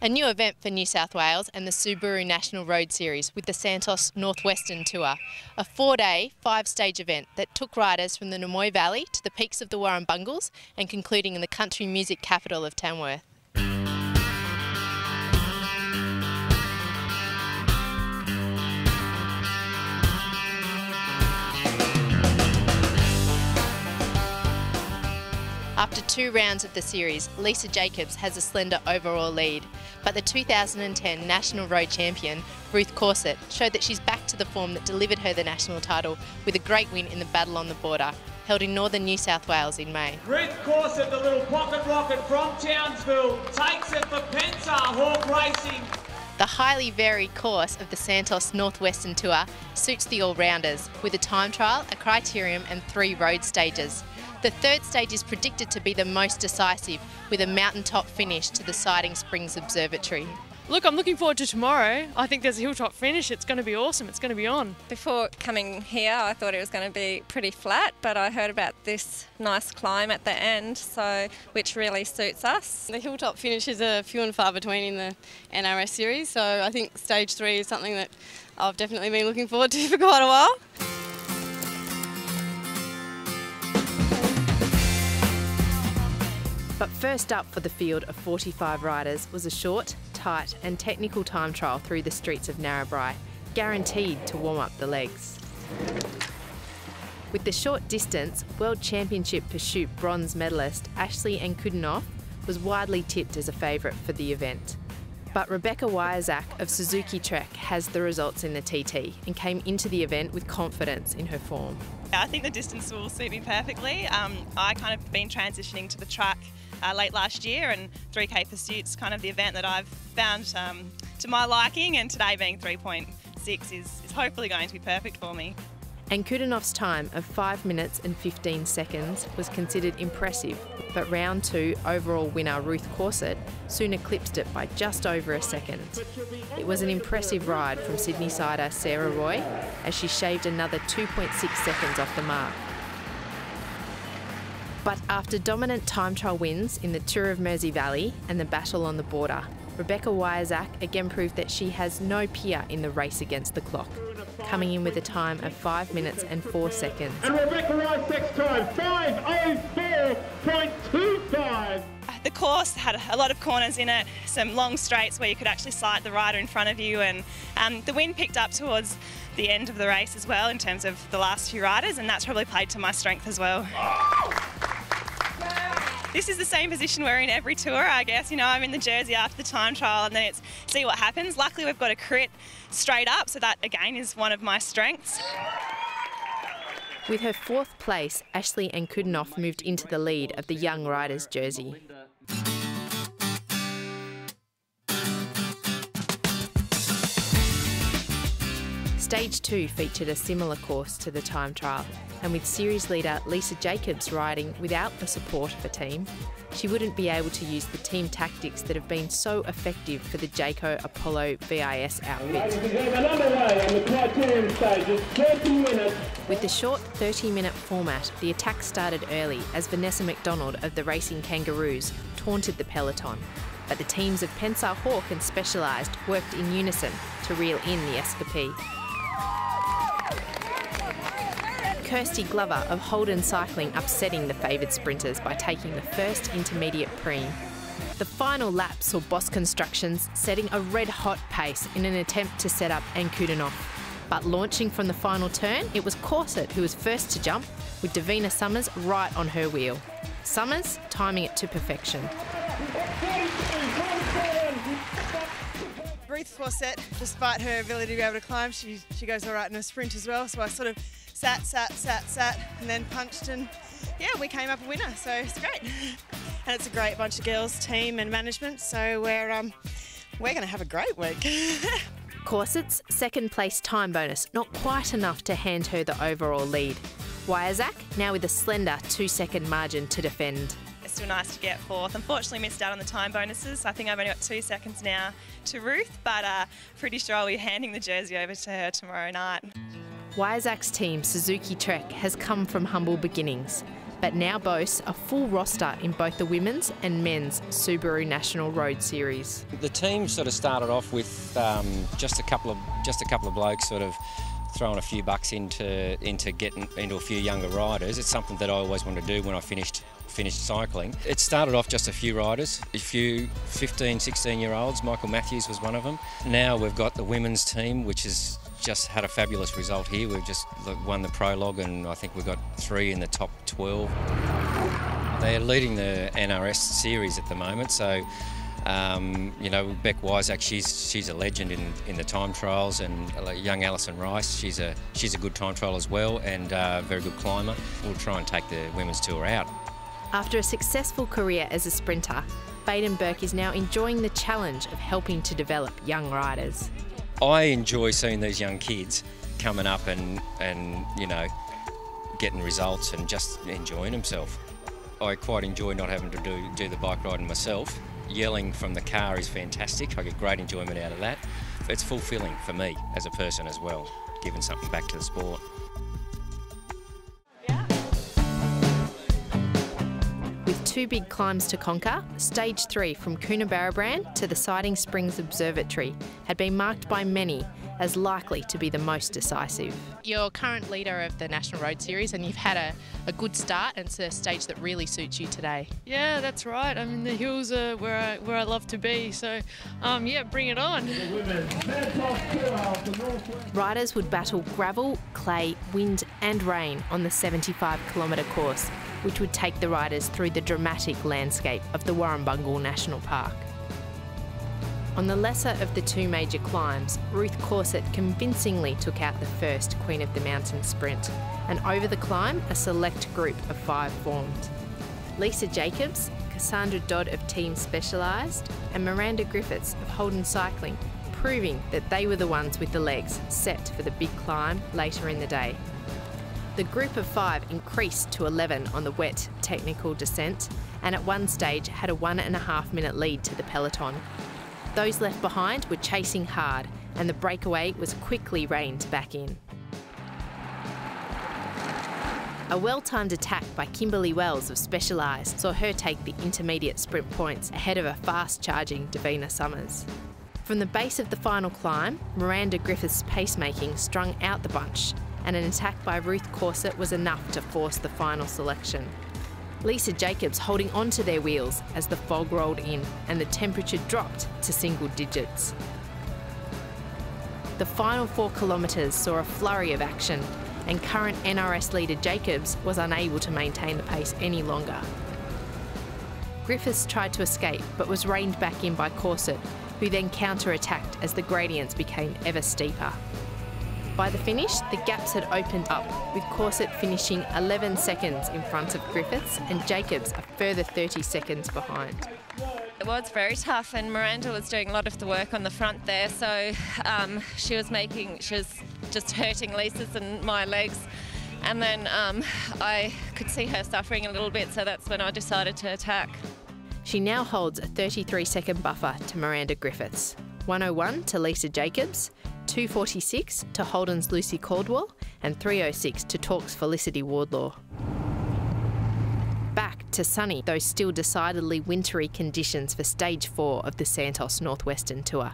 A new event for New South Wales and the Subaru National Road Series with the Santos Northwestern Tour, a 4-day, 5-stage event that took riders from the Namoy Valley to the peaks of the Warrumbungles and concluding in the country music capital of Tamworth. After 2 rounds of the series, Lisa Jacobs has a slender overall lead, but the 2010 National Road Champion, Ruth Corset, showed that she's back to the form that delivered her the national title with a great win in the Battle on the Border, held in northern New South Wales in May. Ruth Corset, the little pocket rocket from Townsville, takes it for Pensa Hawk Racing. The highly varied course of the Santos Northwestern Tour suits the all-rounders, with a time trial, a criterium and 3 road stages. The 3rd stage is predicted to be the most decisive, with a mountaintop finish to the Siding Springs Observatory. Look, I'm looking forward to tomorrow. I think there's a hilltop finish. It's going to be awesome. It's going to be on. Before coming here, I thought it was going to be pretty flat, but I heard about this nice climb at the end, which really suits us. The hilltop finishes are few and far between in the NRS series, so I think stage 3 is something that I've definitely been looking forward to for quite a while. But first up for the field of 45 riders was a short, tight and technical time trial through the streets of Narrabri, guaranteed to warm up the legs. With the short distance, World Championship Pursuit bronze medalist Ashley Ankudinoff was widely tipped as a favourite for the event. But Rebecca Wyazak of Suzuki Trek has the results in the TT and came into the event with confidence in her form. I think the distance will suit me perfectly. I kind of been transitioning to the track late last year, and 3K Pursuit's kind of the event that I've found to my liking, and today being 3.6 is hopefully going to be perfect for me. Ankudinoff's time of 5 minutes and 15 seconds was considered impressive, but round 2 overall winner Ruth Corset soon eclipsed it by just over a second. It was an impressive ride from Sydney-sider Sarah Roy as she shaved another 2.6 seconds off the mark. But after dominant time trial wins in the Tour of Mersey Valley and the Battle on the Border, Rebecca Wyazak again proved that she has no peer in the race against the clock, coming in with a time of 5 minutes and 4 seconds. And Rebecca Wyazak's time, 5:04.25. The course had a lot of corners in it, some long straights where you could actually sight the rider in front of you, and the wind picked up towards the end of the race as well in terms of the last few riders, and that's probably played to my strength as well. This is the same position we're in every tour, I guess. You know, I'm in the jersey after the time trial and then it's see what happens. Luckily we've got a crit straight up, so that again is one of my strengths. With her 4th place, Ashley Ankudinoff moved into the lead of the young riders jersey. Stage 2 featured a similar course to the time trial, and with series leader Lisa Jacobs riding without the support of a team, she wouldn't be able to use the team tactics that have been so effective for the Jayco Apollo VIS outfit. With the short 30-minute format, the attack started early as Vanessa McDonald of the Racing Kangaroos taunted the peloton, but the teams of Pensa Hawk and Specialised worked in unison to reel in the escapee. Kirsty Glover of Holden Cycling upsetting the favoured sprinters by taking the first intermediate preem. The final lap saw Boss Constructions setting a red-hot pace in an attempt to set up Ankudinoff. But launching from the final turn, it was Corset who was first to jump, with Davina Summers right on her wheel. Summers timing it to perfection. Ruth Corset, despite her ability to be able to climb, she goes all right in a sprint as well, so I sort of sat, and then punched, and yeah, we came up a winner, so it's great. And it's a great bunch of girls, team and management, so we're going to have a great week. Corset's 2nd place time bonus, not quite enough to hand her the overall lead. Wyazak now with a slender 2-second margin to defend. It's still nice to get 4th. Unfortunately missed out on the time bonuses. I think I've only got 2 seconds now to Ruth, but pretty sure I'll be handing the jersey over to her tomorrow night. Wyazach's team, Suzuki Trek, has come from humble beginnings, but now boasts a full roster in both the women's and men's Subaru National Road Series. The team sort of started off with just a couple of blokes sort of throwing a few bucks into getting into a few younger riders. It's something that I always wanted to do when I finished cycling. It started off just a few riders, a few 15, 16-year-olds. Michael Matthews was one of them. Now we've got the women's team, which has just had a fabulous result here. We've just won the prologue, and I think we've got 3 in the top 12. They're leading the NRS series at the moment, so you know, Beck Wyazach, she's a legend in the time trials, and young Alison Rice, she's a good time trial as well, and a very good climber. We'll try and take the women's tour out. After a successful career as a sprinter, Baden Burke is now enjoying the challenge of helping to develop young riders. I enjoy seeing these young kids coming up and you know, getting results and just enjoying themselves. I quite enjoy not having to do the bike riding myself. Yelling from the car is fantastic. I get great enjoyment out of that. It's fulfilling for me as a person as well, giving something back to the sport. With 2 big climbs to conquer, Stage 3 from Coonabarabran to the Siding Springs Observatory had been marked by many as likely to be the most decisive. You're current leader of the National Road Series, and you've had a good start, and it's a stage that really suits you today. Yeah, that's right. I mean, the hills are where I love to be, so yeah, bring it on. Riders would battle gravel, clay, wind and rain on the 75-kilometre course, which would take the riders through the dramatic landscape of the Warrumbungle National Park. On the lesser of the 2 major climbs, Ruth Corset convincingly took out the first Queen of the Mountain sprint, and over the climb, a select group of 5 formed. Lisa Jacobs, Cassandra Dodd of Team Specialised, and Miranda Griffiths of Holden Cycling, proving that they were the ones with the legs set for the big climb later in the day. The group of 5 increased to 11 on the wet technical descent, and at one stage had a 1.5-minute lead to the peloton. Those left behind were chasing hard, and the breakaway was quickly reined back in. A well-timed attack by Kimberly Wells of Specialised saw her take the intermediate sprint points ahead of a fast-charging Davina Summers. From the base of the final climb, Miranda Griffiths' pacemaking strung out the bunch, and an attack by Ruth Corset was enough to force the final selection. Lisa Jacobs holding onto their wheels as the fog rolled in and the temperature dropped to single digits. The final 4 kilometres saw a flurry of action, and current NRS leader Jacobs was unable to maintain the pace any longer. Griffiths tried to escape but was reined back in by Corset, who then counter-attacked as the gradients became ever steeper. By the finish, the gaps had opened up, with Corset finishing 11 seconds in front of Griffiths and Jacobs a further 30 seconds behind. It was very tough, and Miranda was doing a lot of the work on the front there, so she was just hurting Lisa's and my legs, and then I could see her suffering a little bit, so that's when I decided to attack. She now holds a 33-second buffer to Miranda Griffiths, 101 to Lisa Jacobs, 2:46 to Holden's Lucy Caldwell, and 3:06 to Torque's Felicity Wardlaw. Back to sunny, though still decidedly wintry conditions for Stage 4 of the Santos Northwestern Tour.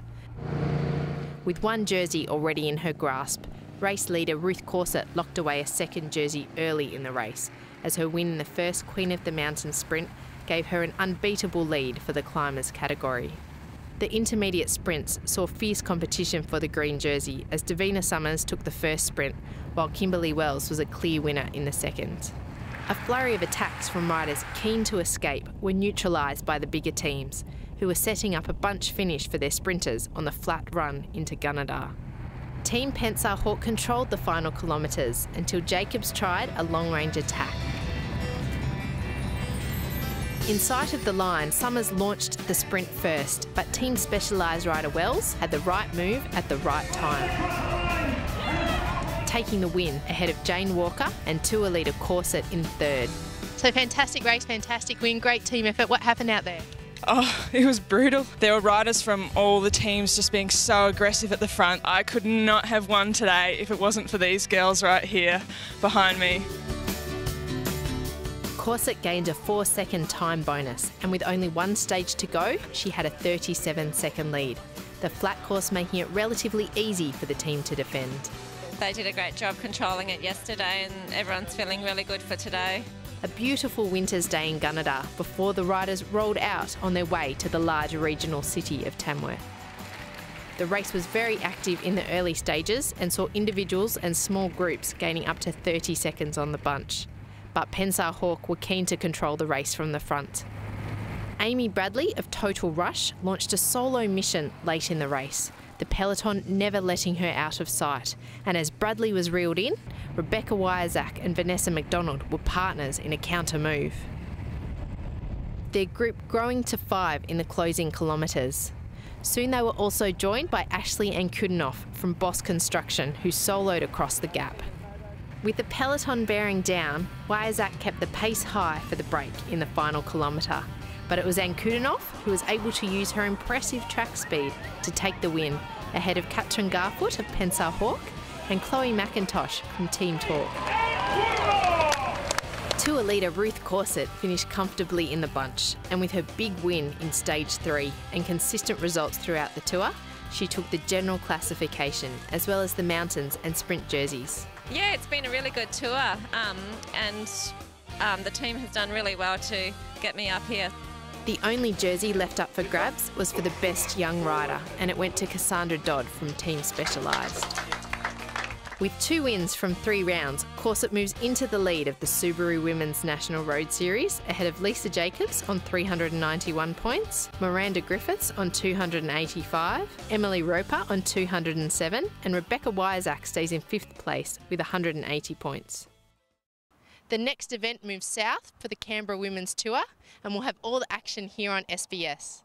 With one jersey already in her grasp, race leader Ruth Corset locked away a second jersey early in the race, as her win in the first Queen of the Mountain sprint gave her an unbeatable lead for the climbers category. The intermediate sprints saw fierce competition for the green jersey as Davina Summers took the first sprint, while Kimberly Wells was a clear winner in the second. A flurry of attacks from riders keen to escape were neutralised by the bigger teams, who were setting up a bunch finish for their sprinters on the flat run into Gunnedah. Team Pensar Hawk controlled the final kilometres until Jacobs tried a long-range attack. In sight of the line, Summers launched the sprint first, but Team Specialised rider Wells had the right move at the right time, taking the win ahead of Jane Walker and tour leader Corset in third. So fantastic race, fantastic win, great team effort. What happened out there? Oh, it was brutal. There were riders from all the teams just being so aggressive at the front. I could not have won today if it wasn't for these girls right here behind me. Corset gained a 4-second time bonus, and with only one stage to go, she had a 37-second lead. The flat course making it relatively easy for the team to defend. They did a great job controlling it yesterday, and everyone's feeling really good for today. A beautiful winter's day in Gunnedah before the riders rolled out on their way to the large regional city of Tamworth. The race was very active in the early stages and saw individuals and small groups gaining up to 30 seconds on the bunch. But Pensar Hawk were keen to control the race from the front. Amy Bradley of Total Rush launched a solo mission late in the race, the peloton never letting her out of sight. And as Bradley was reeled in, Rebecca Wyazak and Vanessa McDonald were partners in a counter move. Their group growing to 5 in the closing kilometres. Soon they were also joined by Ashley Ankudinoff from Boss Construction, who soloed across the gap. With the peloton bearing down, Wyazak kept the pace high for the break in the final kilometre. But it was Ankudinoff who was able to use her impressive track speed to take the win, ahead of Katrin Garfoot of Pensar Hawk and Chloe McIntosh from Team Talk. Tour leader Ruth Corset finished comfortably in the bunch, and with her big win in Stage 3 and consistent results throughout the tour, she took the general classification as well as the mountains and sprint jerseys. Yeah, it's been a really good tour, and the team has done really well to get me up here. The only jersey left up for grabs was for the best young rider, and it went to Cassandra Dodd from Team Specialised. With 2 wins from 3 rounds, Corset moves into the lead of the Subaru Women's National Road Series, ahead of Lisa Jacobs on 391 points, Miranda Griffiths on 285, Emily Roper on 207, and Rebecca Wyazak stays in 5th place with 180 points. The next event moves south for the Canberra Women's Tour, and we'll have all the action here on SBS.